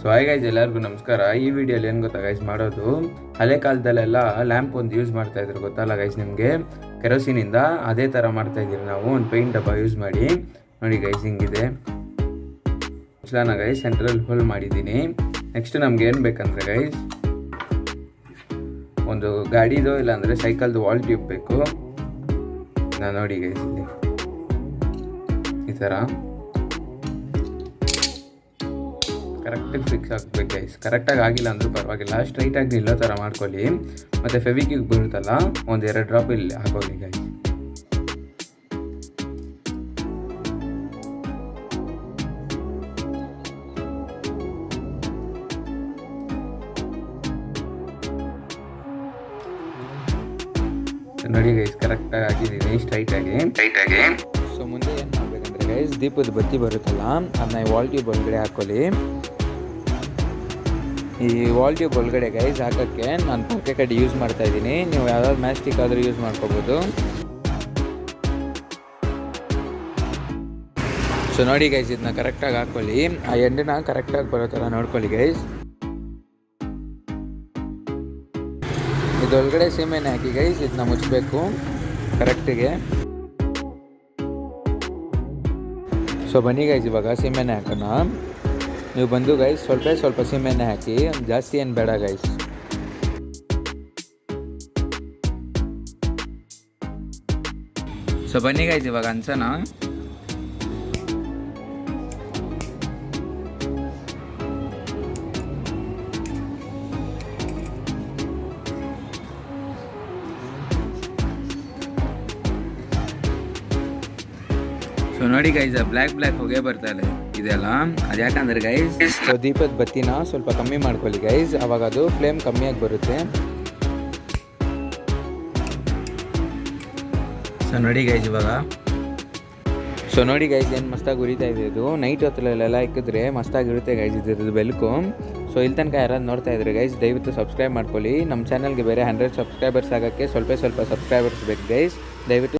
So hi guys, ಎಲ್ಲರಿಗೂ ನಮಸ್ಕಾರ. ಈ ವಿಡಿಯೋಲಿ ಏನು ಗೊತ್ತಾ ಗೈಸ್ ಮಾಡೋದು, ಹಳೆ ಕಾಲದಲ್ಲೆಲ್ಲ ಲ್ಯಾಂಪ್ ಒಂದು ಯೂಸ್ ಮಾಡ್ತಾ ಇದ್ರು ಗೊತ್ತಲ್ಲ ಗೈಸ್ ನಿಮಗೆ, ಕೆರೋಸಿನಿಂದ. ಅದೇ ಥರ ಮಾಡ್ತಾ ಇದ್ದೀರಿ ನಾವು ಒಂದು ಪೇಂಟ್ ಡಬ್ಬ ಯೂಸ್ ಮಾಡಿ. ನೋಡಿ ಗೈಸ್ ಹಿಂಗಿದೆ ಮುಚ್ಚಲಾನ ಗೈಸ್, ಸೆಂಟ್ರಲ್ ಹೋಲ್ ಮಾಡಿದ್ದೀನಿ. ನೆಕ್ಸ್ಟ್ ನಮ್ಗೆ ಏನು ಬೇಕಂದ್ರೆ ಗೈಸ್, ಒಂದು ಗಾಡಿದು ಇಲ್ಲಾಂದರೆ ಸೈಕಲ್ದು ವಾಲ್ ಟ್ಯೂಬ್ ಬೇಕು. ನಾನು ನೋಡಿ ಗೈಸ್ ಇಲ್ಲಿ ಈ ಥರ ಕರೆಕ್ಟಾಗಿ ಫಿಕ್ಸ್ ಆಗ್ಬೇಕು ಗೈಸ್. ಕರೆಕ್ಟಾಗಿ ಆಗಿಲ್ಲ ಅಂದರೂ ಪರವಾಗಿಲ್ಲ, ಸ್ಟ್ರೈಟಾಗಿ ನಿಲ್ಲೋ ಥರ ಮಾಡ್ಕೊಳ್ಳಿ. ಮತ್ತು ಫೆವಿಕ್ವಿಕ್ ಬರುತ್ತಲ್ಲ, ಒಂದು 2 ಡ್ರಾಪ್ ಇಲ್ಲಿ ಹಾಕೋಗಿ ಗೈಸ್. ನೋಡಿ ಗೈಸ್, ಕರೆಕ್ಟಾಗಿ ಹಾಕಿದ್ದೀನಿ ಸ್ಟ್ರೈಟಾಗಿ. ಸೊ ಮುಂದೆ ಏನು ಮಾಡಬೇಕಂದ್ರೆ ಗೈಸ್, ದೀಪದ ಬತ್ತಿ ಬರುತ್ತಲ್ಲ, ಅದನ್ನ ವಾಲ್ ಟ್ಯೂಬ್ ಒಳಗಡೆ ಹಾಕೊಳ್ಳಿ. ಈ ವಾಲ್ ಟ್ಯೂಬ್ ಒಳಗಡೆ ಗೈಸ್ ಹಾಕೋಕ್ಕೆ ನಾನು ಪಕ್ಕೆ ಕಡ್ಡಿ ಯೂಸ್ ಮಾಡ್ತಾ ಇದ್ದೀನಿ. ನೀವು ಯಾವ್ದಾದ್ರು ಮ್ಯಾಸ್ಟಿಕ್ ಆದರೂ ಯೂಸ್ ಮಾಡ್ಕೋಬೋದು. ಸೊ ನೋಡಿ ಗೈಸ್, ಇದನ್ನ ಕರೆಕ್ಟಾಗಿ ಹಾಕ್ಕೊಳ್ಳಿ. ಆ ಎಂಡನ್ನ ಕರೆಕ್ಟಾಗಿ ಬರೋ ಥರ ನೋಡ್ಕೊಳ್ಳಿ ಗೈಸ್. ಇದೊಳಗಡೆ ಸೀಮೆಣ್ಣೆ ಹಾಕಿ ಗೈಸ್, ಇದನ್ನ ಮುಚ್ಚಬೇಕು ಕರೆಕ್ಟಿಗೆ. ಸೊ ಬನ್ನಿ ಗೈಸ್, ಇವಾಗ ಸೀಮೆಣ್ಣೆ ಹಾಕೋಣ. ನೀವು ಬಂದು ಗೈಸ್ ಸ್ವಲ್ಪ ಸೀಮೆಣ್ಣೆ ಹಾಕಿ, ಜಾಸ್ತಿ ಏನು ಬೇಡ ಗೈಸ್. ಸೊ ಬನ್ನಿ ಗೈಸ್, ಇವಾಗ ಅನ್ಸೋಣ. ಸೊ ನೋಡಿ ಗೈಸ್, ಬ್ಲ್ಯಾಕ್ ಹೊಗೆ ಬರ್ತಾರೆ ಇದೆಲ್ಲ. ಅದು ಯಾಕಂದ್ರೆ ಗೈಸ್, ಸೊ ದೀಪದ ಬತ್ತಿನ ಸ್ವಲ್ಪ ಕಮ್ಮಿ ಮಾಡ್ಕೊಳ್ಳಿ ಗೈಸ್, ಅವಾಗ ಅದು ಫ್ಲೇಮ್ ಕಮ್ಮಿಯಾಗಿ ಬರುತ್ತೆ. ಸೊ ನೋಡಿ ಗೈಸ್ ಇವಾಗ, ಸೊ ನೋಡಿ ಗೈಸ್ ಏನು ಮಸ್ತಾಗಿ ಉರಿತಾ ಇದೆ ಇದು. ನೈಟ್ ಹೊತ್ತಲ್ಲೆಲ್ಲ ಇಕ್ಕಿದ್ರೆ ಮಸ್ತಾಗಿರುತ್ತೆ ಗೈಸ್ ಇದ್ರದ್ದು ಬೆಳಕು. ಸೊ ಇಲ್ಲಿ ತನಕ ಯಾರಾದ್ರು ನೋಡ್ತಾ ಇದ್ರೆ ಗೈಸ್, ದಯವಿಟ್ಟು ಸಬ್ಸ್ಕ್ರೈಬ್ ಮಾಡ್ಕೊಳ್ಳಿ. ನಮ್ಮ ಚಾನಲ್ಗೆ ಬೇರೆ 100 ಸಬ್ಸ್ಕ್ರೈಬರ್ಸ್ ಆಗೋಕ್ಕೆ ಸ್ವಲ್ಪ ಸಬ್ಸ್ಕ್ರೈಬರ್ಸ್ ಬೇಕು ಗೈಸ್. ದಯವಿಟ್ಟು